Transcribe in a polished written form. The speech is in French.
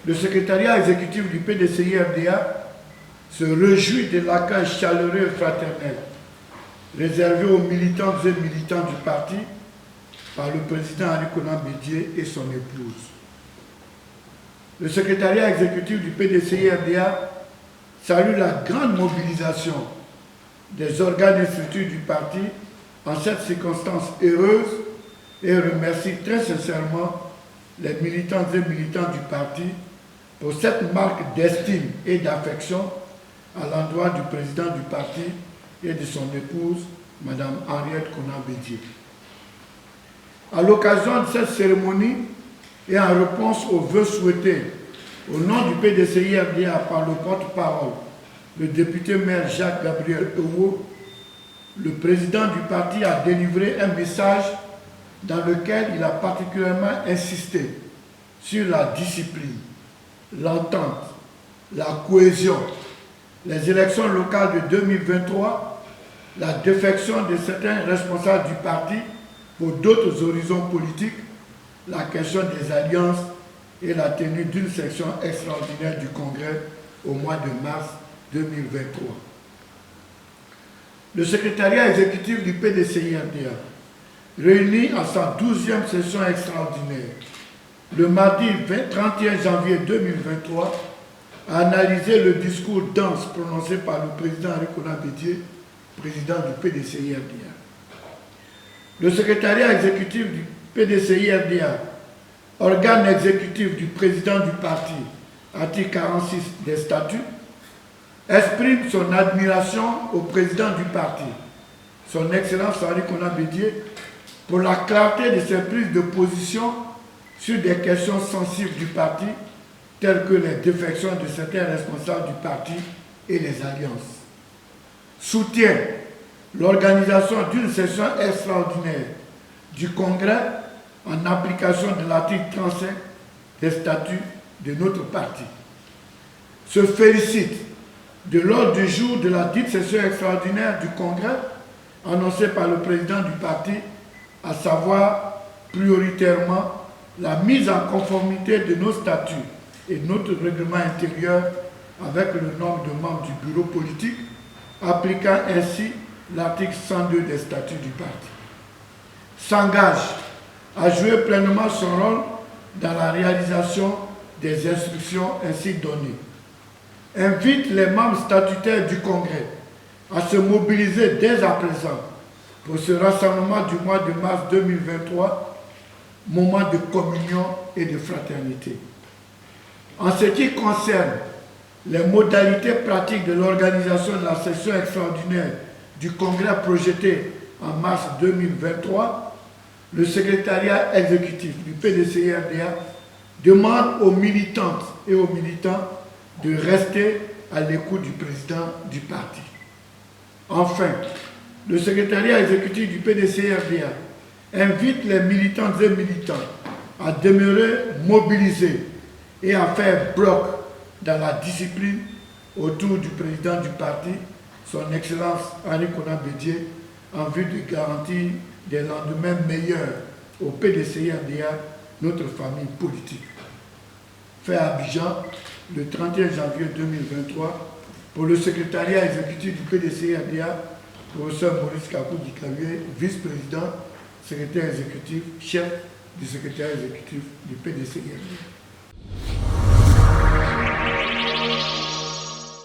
Le secrétariat exécutif du PDCI-RDA se réjouit de l'accueil chaleureux et fraternel réservé aux militantes et militants du parti par le président Henri Konan Bédié et son épouse. Le secrétariat exécutif du PDCI-RDA salue la grande mobilisation des organes et structures du parti en cette circonstance heureuse et remercie très sincèrement les militantes et militants du parti pour cette marque d'estime et d'affection à l'endroit du président du parti et de son épouse, Mme Henriette Konan Bédié. À l'occasion de cette cérémonie et en réponse aux vœux souhaités au nom du PDCI-RDA par le porte-parole, le député maire Jacques-Gabriel Ewo, le président du parti a délivré un message dans lequel il a particulièrement insisté sur la discipline, l'entente, la cohésion, les élections locales de 2023, la défection de certains responsables du parti pour d'autres horizons politiques, la question des alliances et la tenue d'une session extraordinaire du Congrès au mois de mars 2023. Le secrétariat exécutif du PDCI-RDA, réuni à sa 12e session extraordinaire, le mardi 31 janvier 2023, a analysé le discours dense prononcé par le président Henri Konan Bédié, président du PDCI-RDA. Le secrétariat exécutif du PDCI-RDA, organe exécutif du président du parti, article 46 des statuts, exprime son admiration au président du parti, son Excellence Henri Konan Bédié, pour la clarté de ses prises de position sur des questions sensibles du parti, telles que les défections de certains responsables du parti et les alliances. Soutient l'organisation d'une session extraordinaire du Congrès en application de l'article 35 des statuts de notre parti. Se félicite de l'ordre du jour de la dite session extraordinaire du Congrès annoncée par le président du parti, à savoir prioritairement la mise en conformité de nos statuts et notre règlement intérieur avec le nombre de membres du bureau politique, appliquant ainsi l'article 102 des statuts du parti. S'engage à jouer pleinement son rôle dans la réalisation des instructions ainsi données. Invite les membres statutaires du Congrès à se mobiliser dès à présent pour ce rassemblement du mois de mars 2023, moment de communion et de fraternité. En ce qui concerne les modalités pratiques de l'organisation de la session extraordinaire du Congrès projetée en mars 2023, le secrétariat exécutif du PDCI-RDA demande aux militantes et aux militants de rester à l'écoute du président du parti. Enfin, le secrétariat exécutif du PDCI-RDA invite les militantes et militants à demeurer mobilisés et à faire bloc dans la discipline autour du président du parti, son Excellence Henri Konan Bédié, en vue de garantir des lendemains meilleurs au PDCI-RDA, notre famille politique. Fait à Abidjan, le 31 janvier 2023, pour le secrétariat exécutif du PDCI-RDA, professeur Maurice Kakou-Dikalué, vice-président, secrétaire exécutif, chef du secrétariat exécutif du PDCI-RDA.